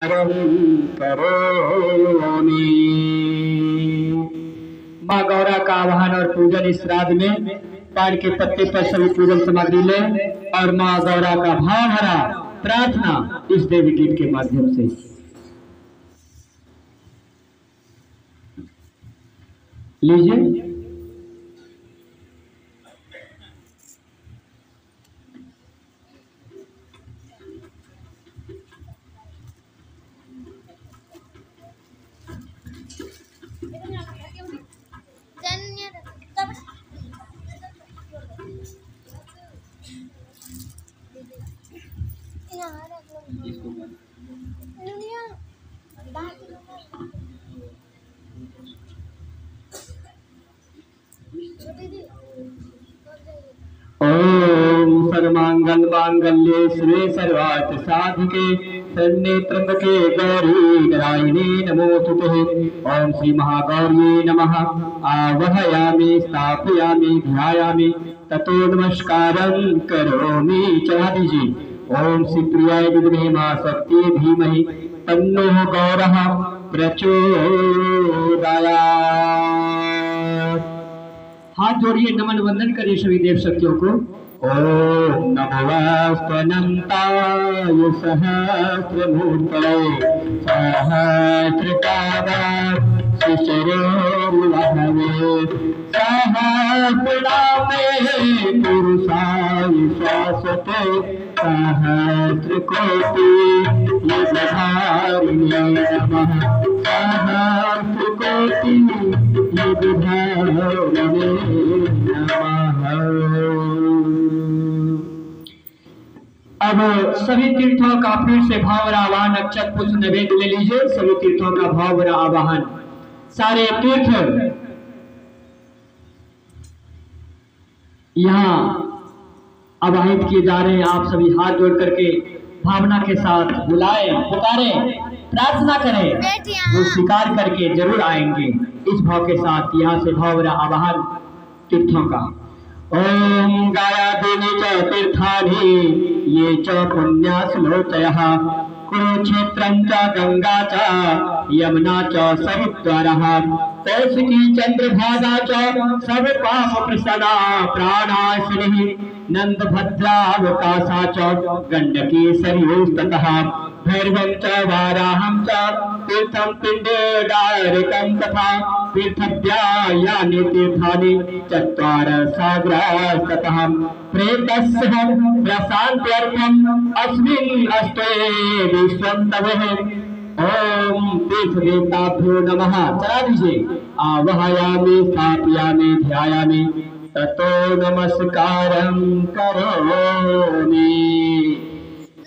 करोमि। माँ गौरा का आवाहन और पूजन इस श्राद्ध में ताड़ के पत्ते पर सभी पूजन सामग्री ले और माँ गौरा का भाव भरा प्रार्थना इस देवी गीत के माध्यम से लीजिए। ओम सर्वमंगल मांगल्ये शिवे सर्वार्थ साधिके शरण्ये त्र्यंबके गौरी नारायणी नमोस्तुते। ओम श्री महागौरी नमः। आवाहयामि स्थापयामि ध्यायामि ततो नमस्कारं करोमि। चढ़ा दीजिए। ओम श्री प्रियाय विद्महे मां शक्ति धीमहि तन्नो गौरः प्रचोदयात्। हाथ जोड़िए, नमन वंदन करिए सभी देव शक्तियों को। ओम नमोऽस्तनन्ताय सहस्रमूर्तये सहस्रपादाशिशिरोर्वहवे सहस्रनामे पुरुषाय शाश्वते सहस्रकोटि युगधारिण्यै नमः। सहस्रकोटि युगधारिण्यै नमः। अब सभी तीर्थों का फिर से भावरा आवाहन अक्षत पुष्प नैवेद्य ले लीजिए। सभी तीर्थों का भावरा आवाहन, सारे तीर्थ यहाँ आवाहित किए जा रहे हैं। आप सभी हाथ जोड़ करके भावना के साथ बुलाएं, पुकारें, प्रार्थना करें, वो स्वीकार करके जरूर आएंगे। इस भाव के साथ यहाँ से भावरा आवाहन तीर्थों का। ओम गाया देवी च तीर्थानि ये च पुण्याश्लोचयः कुरुक्षेत्रं च गंगा च यमुना च सरिद्वारः कौशिकी चंद्रभागा च सब पाप प्रसन्ना प्राणाश्रिः नंदभद्रावकाशा च गंडकी सरयूस्ततः भैरवं च वाराहं च तीर्थं पिण्डेडारिकं तथा तीर्थव्यायानि तीर्थानि चत्वार सागरास्ततः प्रेतस्य प्रशान्त्यर्थम् अस्मिन् अस्ते विश्वन्तवः। ओम तीर्थ देवताभ्यो नमः। चला दीजिए। आवाहयामि स्थापयामि ध्यायामि ततो नमस्कारं करोमि।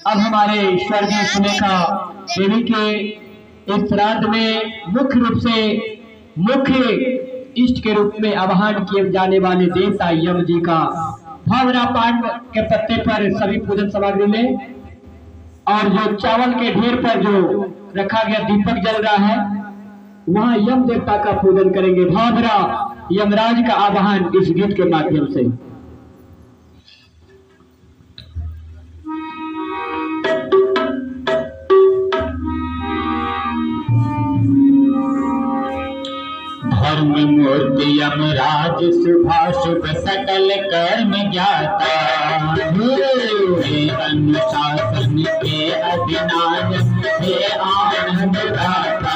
अब हमारे स्वर्गीय सुलेखा देवी के इस श्राद्ध में मुख्य रूप से मुख्य इष्ट के रूप में आवाहन किए जाने वाले देवता यम जी का भावरा पान के पत्ते पर सभी पूजन सामग्री में और जो चावल के ढेर पर जो रखा गया दीपक जल रहा है वहां यम देवता का पूजन करेंगे। भावरा यमराज का आवाहन इस गीत के माध्यम से। धर्म मूर्ति यमराज शुभाशुभ सकल कर्म ज्ञाता हे अनुशासन के अधिनायक हे आनंद दाता।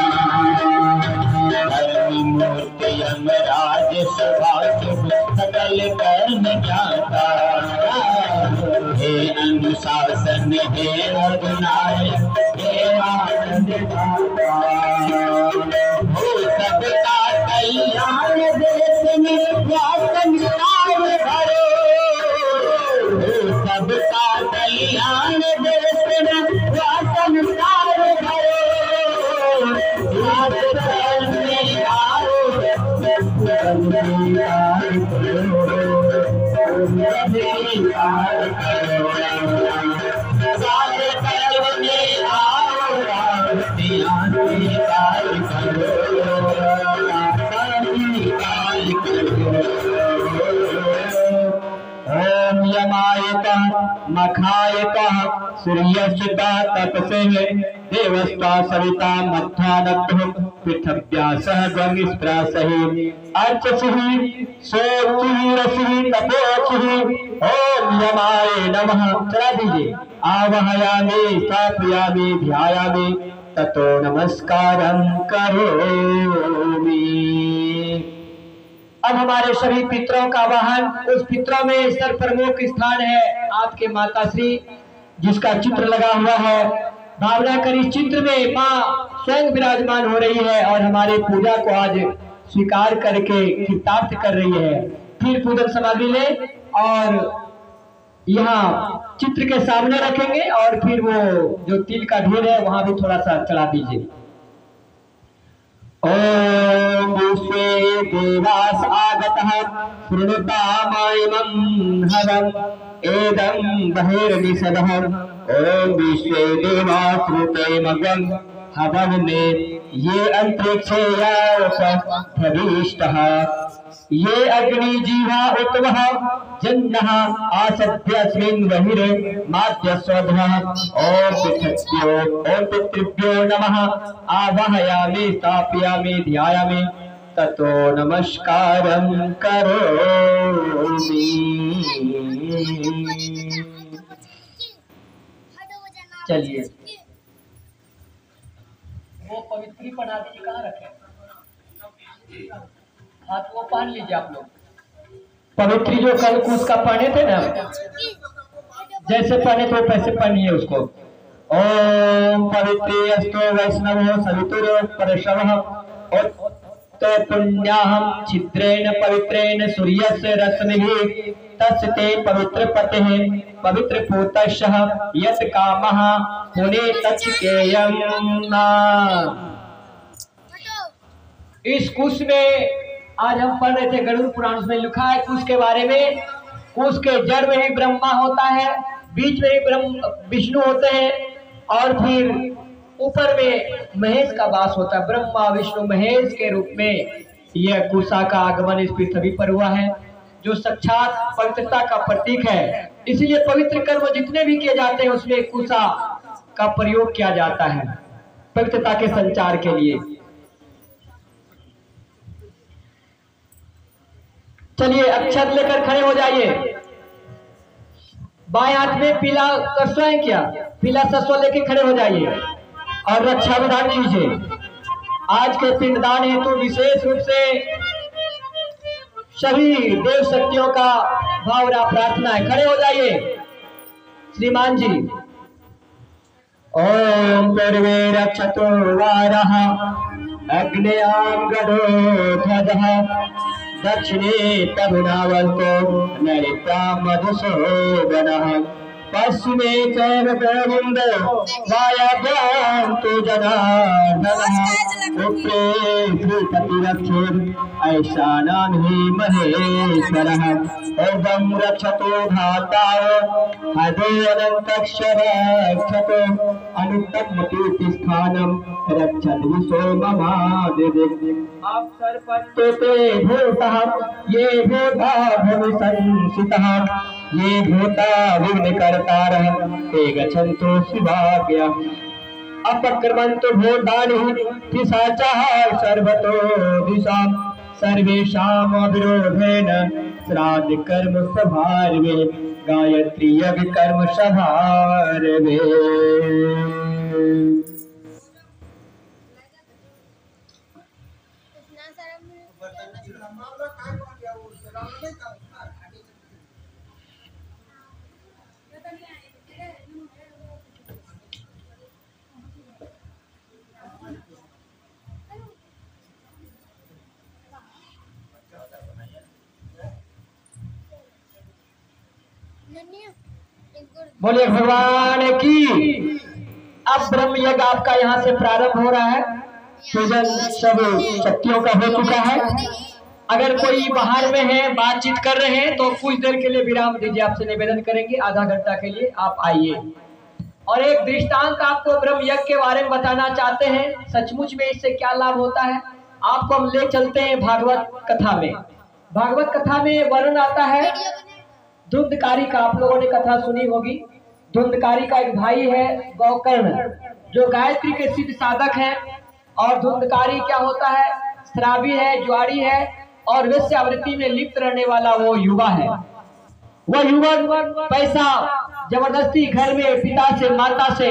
धर्म मूर्ति यमराज शुभाशुभ सकल कर्म ज्ञाता हे अनुशासन हे अधिनायक हे आनंद दाता। हो सबका कल्याण देश में संसार भरो सबका कल्याण देश में संसार भरो यमायतः मखायतः सूर्यस्य तपसे देवस्ता सविता मध्यानः पृथव्या सह गंगिस्प्रासहि अर्चसि सोचि रसि तपोचि ओम यमाय नमः। चला दीजिए। आवाहयामि स्थापयामि ध्यायामि ततो नमस्कारं करोमि। अब हमारे सभी पितरों का वाहन, उस पितरों में सर्वप्रमुख स्थान है आपके माताश्री, जिसका चित्र लगा हुआ है। भावना कर इस चित्र में माँ स्वयं विराजमान हो रही है और हमारे पूजा को आज स्वीकार करके कृतार्थ कर रही है। फिर पूजन सामग्री ले और यहाँ चित्र के सामने रखेंगे और फिर वो जो तिल का ढेर है वहां भी थोड़ा सा चढ़ा दीजिए। ओम विश्वे देवास आगतः शृणुतामाइमं हवम् एदं बहिर्निषदः। ओम विश्वे देवास श्रुतेमगं हवम् में ये अंतरिक्षे भविष्टः ये अग्नि जीवा उत्वः जन्नः आसद्यस्मिन् बहिरे माद्यस्वधः। ओम पितृभ्यो नमः। आवाहयामि स्थापयामि ध्यायामि ततो नमस्कारं करोमि। चलिए वो पवित्री बना दीजिए। कहाँ रखे? हाथ वो पहन लीजिए आप लोग। पवित्री जो कल कुछ का पहने थे ना, जैसे पहने थे वैसे पहनिए उसको। ओम पवित्री अस्तो वैष्णव सवितुर परशवः तो पुण्याहम छिद्रेण पवित्रेण सूर्यस्य रश्मिभिः तस्ते पवित्र पतेः पवित्र पूतश्च यत् कामः पुने तच्केयम्। इस कुश में आज हम पढ़ रहे थे गरुड़ पुराण में लिखा है कुश के बारे में। कुश के जड़ में ही ब्रह्मा होता है, बीच में ही ब्रह्म विष्णु होते हैं और फिर ऊपर में महेश का वास होता है। ब्रह्मा विष्णु महेश के रूप में यह कुशा का आगमन इस पृथ्वी पर हुआ है, जो साक्षात पवित्रता का प्रतीक है। इसलिए पवित्र कर्म जितने भी किए जाते हैं उसमें कुशा का प्रयोग किया जाता है पवित्रता के संचार के लिए। चलिए अक्षत लेकर खड़े हो जाइए। बाएं हाथ में पीला सरसों है क्या? पीला सरसों लेके खड़े हो जाइए और रक्षा विधान कीजिए। आज के पिंडदान हेतु विशेष रूप से सभी देव शक्तियों का भावना प्रार्थना है। खड़े हो जाइए श्रीमान जी। ओम पूर्वे रक्षतो वारः अग्नेयां गडो ध्वजः दक्षिणे तरुणावन्तो नरिता मधुसूदनः पश्चिमे चैव गोविन्दो वायव्यां तु जनार्दनः उत्तरे श्रीपतिरक्षोर् ऐशानां हि महेश्वरः। ऊर्ध्वं रक्षतो धाताय हदो अनन्तक्षरक्षतो अनुत्तमतीर्थस्थानं रक्षति सोममादिदिक्। अप्सरपत्ते भूतः ये भूता भविसंसितः ये भूता विघ्नकर्तारः ते गच्छन्तु शिवाज्ञया। अपक्रमन्तु भूतानि पिशाचाः सर्वतो दिशां सर्वेषाम् अविरोधेन श्राद्ध कर्म सभार्वे गायत्री यज्ञ कर्म सभार्वे। बोलिए भगवान की। अब ब्रह्म यज्ञ आपका यहाँ से प्रारंभ हो रहा है। पूजन सब शक्तियों का हो चुका है। अगर कोई बाहर में है बातचीत कर रहे हैं तो कुछ देर के लिए विराम दीजिए। आपसे निवेदन करेंगे आधा घंटा के लिए आप आइए। और एक दृष्टांत आपको ब्रह्म यज्ञ के बारे में बताना चाहते हैं। सचमुच में इससे क्या लाभ होता है आपको हम ले चलते हैं भागवत कथा में। भागवत कथा में वर्णन आता है धुंधकारी का। आप लोगों ने कथा सुनी होगी। धुंधकारी का एक भाई है गौकर्ण। जो गायत्री के सिद्ध साधक है। और धुंधकारी क्या होता है? शराबी है, जुआरी है और वेश्यावृत्ति में लिप्त रहने वाला वो युवा है। वह युवक पैसा जबरदस्ती घर में पिता से माता से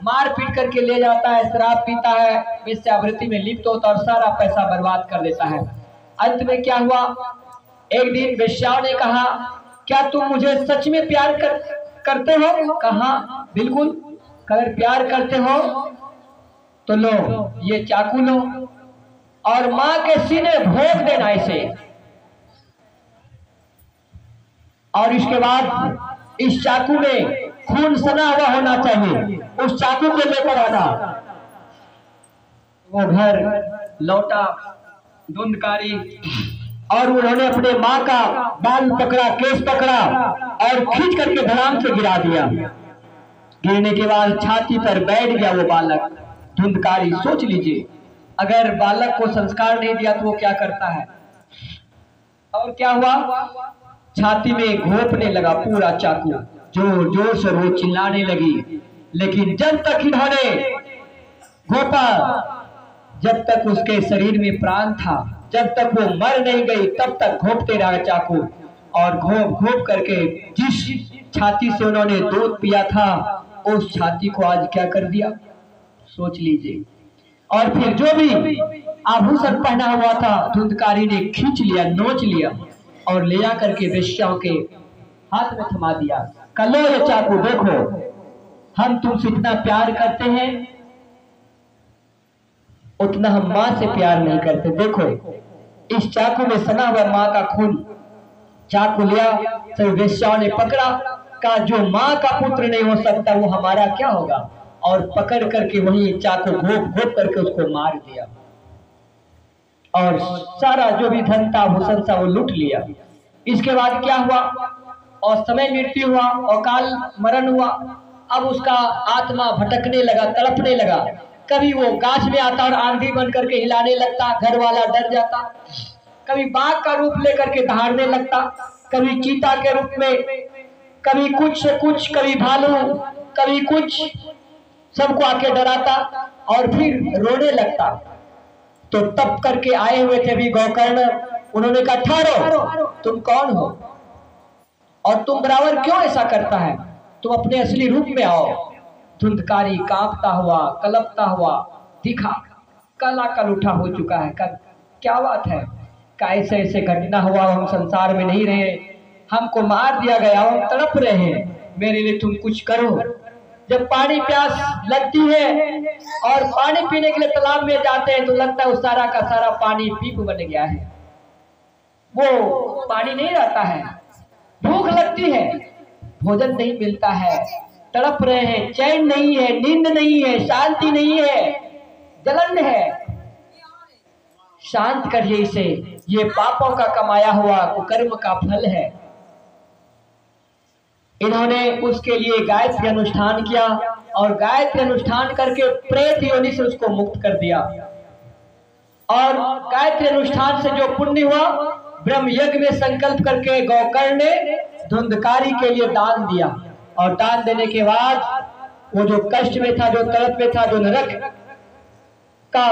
मार पीट करके ले जाता है, शराब पीता है, वेश्यावृत्ति में लिप्त होता और सारा पैसा बर्बाद कर देता है। अंत में क्या हुआ? एक दिन वेश्याओं ने कहा, क्या तुम मुझे सच में प्यार करते हो? कहा बिल्कुल, अगर प्यार करते हो तो लो ये चाकू लो और मां के सीने भोंक देना इसे, और इसके बाद इस चाकू में खून सना हुआ होना चाहिए, उस चाकू को लेकर आना। वो घर लौटा धुंधकारी और उन्होंने अपने माँ का बाल पकड़ा, केस पकड़ा और खींच करके धड़ाम से गिरा दिया। गिरने के बाद छाती पर बैठ गया वो बालक। धुंधकारी, सोच लीजिए अगर बालक को संस्कार नहीं दिया तो वो क्या करता है। और क्या हुआ? छाती में घोंपने लगा पूरा चाकू, जोर जोर से वो चिल्लाने लगी। लेकिन जब तक इन्होंने घोंपा, जब तक उसके शरीर में प्राण था, जब तक वो मर नहीं गई तब तक घोंपते रहा चाकू। और घोंप घोंप करके जिस छाती से उन्होंने दूध पिया था उस छाती को आज क्या कर दिया, सोच लीजिए। और फिर जो भी आभूषण पहना हुआ था धुंधकारी ने खींच लिया, नोच लिया और ले जा करके वेश्याओं के हाथ में थमा दिया। कलो ये चाकू, देखो हम तुमसे इतना प्यार करते हैं उतना हम मां से प्यार नहीं करते। देखो इस चाकू में सना हुआ मां का खून। चाकू लिया, सभी वेश्याओं ने पकड़ा, का जो मां का पुत्र नहीं हो सकता वो हमारा क्या होगा, और पकड़ करके वही चाकू घोंप घोंप करके उसको मार दिया और सारा जो भी धन था भूषण था वो लूट लिया। इसके बाद क्या हुआ? और समय मृत्यु हुआ, अकाल मरण हुआ। अब उसका आत्मा भटकने लगा, तड़पने लगा। कभी वो गाछ में आता और आंधी बन करके हिलाने लगता, घर वाला डर जाता। कभी बाघ का रूप लेकर के दहाड़ने लगता, कभी चीता के रूप में, कभी कुछ से कुछ, कभी भालू, कभी कुछ, सबको आके डराता और फिर रोने लगता। तो तप करके आए हुए थे भी गोकर्ण, उन्होंने कहा ठहरो, तुम कौन हो और तुम बराबर क्यों ऐसा करता है, तुम अपने असली रूप में आओ। धुंधकारी कांपता हुआ, कलपता हुआ दिखा, काला कल उठा हो चुका है। क्या बात है, कैसे ऐसे घटना हुआ, हम संसार में नहीं रहे, हमको मार दिया गया, हम तड़प रहे हैं, मेरे लिए तुम कुछ करो। जब पानी प्यास लगती है और पानी पीने के लिए तालाब में जाते हैं तो लगता है उस सारा का सारा पानी पीप बन गया है, वो पानी नहीं रहता है। भूख लगती है, भोजन नहीं मिलता है, तड़प रहे हैं, चैन नहीं है, नींद नहीं है, शांति नहीं है, जलन है। शांत करिए इसे, ये पापों का कमाया हुआ कुकर्म का फल है। इन्होंने उसके लिए गायत्री अनुष्ठान किया और गायत्री अनुष्ठान करके प्रेत योनि से उसको मुक्त कर दिया। और गायत्री अनुष्ठान से जो पुण्य हुआ, ब्रह्म यज्ञ में संकल्प करके गोकर्ण ने धुंधकारी के लिए दान दिया। और दान देने के बाद वो जो कष्ट में था, जो तड़प में था, जो नरक का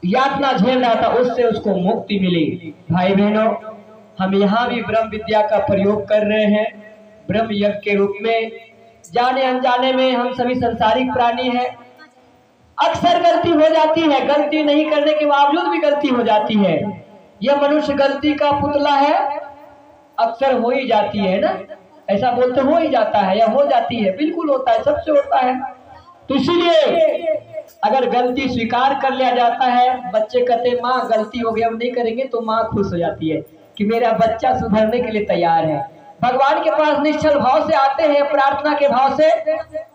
यातना झेल रहा था, उससे उसको मुक्ति मिली। भाई बहनों, हम यहाँ भी ब्रह्म विद्या का प्रयोग कर रहे हैं ब्रह्म यज्ञ के रूप में। जाने अनजाने में हम सभी संसारिक प्राणी हैं, अक्सर गलती हो जाती है, गलती नहीं करने के बावजूद भी गलती हो जाती है। यह मनुष्य गलती का पुतला है, अक्सर हो ही जाती है ना, ऐसा बोलते हो ही जाता है या हो जाती है, बिल्कुल होता है, सबसे होता है। तो इसीलिए अगर गलती स्वीकार कर लिया जाता है, बच्चे कहते हैं माँ गलती हो गई अब नहीं करेंगे, तो माँ खुश हो जाती है कि मेरा बच्चा सुधरने के लिए तैयार है। भगवान के पास निश्चल भाव से आते हैं, प्रार्थना के भाव से,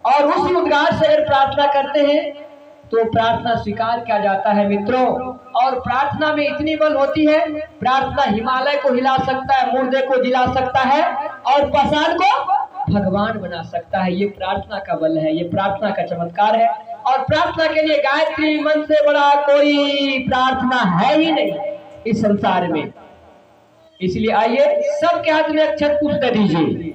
और उसी उद्गार से अगर प्रार्थना करते हैं तो प्रार्थना स्वीकार किया जाता है मित्रों। और प्रार्थना में इतनी बल होती है, प्रार्थना हिमालय को हिला सकता है, मुर्दे को जिला सकता है और पाषाण को भगवान बना सकता है। ये प्रार्थना का बल है, ये प्रार्थना का चमत्कार है। और प्रार्थना के लिए गायत्री मंत्र से बड़ा कोई प्रार्थना है ही नहीं इस संसार में। इसलिए आइए सबके हाथ में अक्षत पुष्प दे दीजिए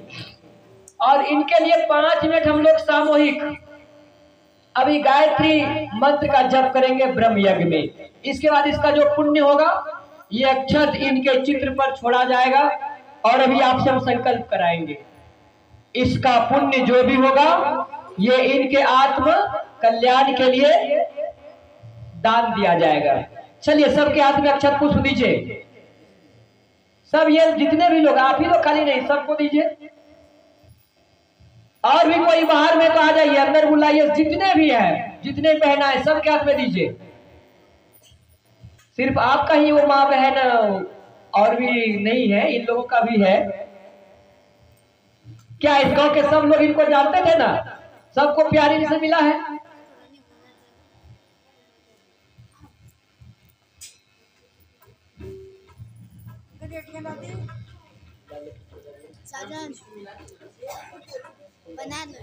और इनके लिए 5 मिनट हम लोग सामूहिक अभी गायत्री मंत्र का जप करेंगे ब्रह्म यज्ञ में। इसके बाद इसका जो पुण्य होगा ये अक्षत इनके चित्र पर छोड़ा जाएगा और अभी आपसे हम संकल्प कराएंगे। इसका पुण्य जो भी होगा ये इनके आत्म कल्याण के लिए दान दिया जाएगा। चलिए सबके हाथ में अक्षत पुष्प दीजिए। सब ये जितने भी लोग, आप ही लोग खाली नहीं, सबको दीजिए। और भी कोई बाहर में तो आ जाइए, अंदर बुलाइए, जितने भी हैं, जितने बहना है सबके हाथ में दीजिए। सिर्फ आपका ही वो माँ बहन और भी नहीं है, इन लोगों का भी है। क्या इस गांव के सब लोग इनको जानते थे ना? सबको प्यारी से मिला है। साजन बना लो।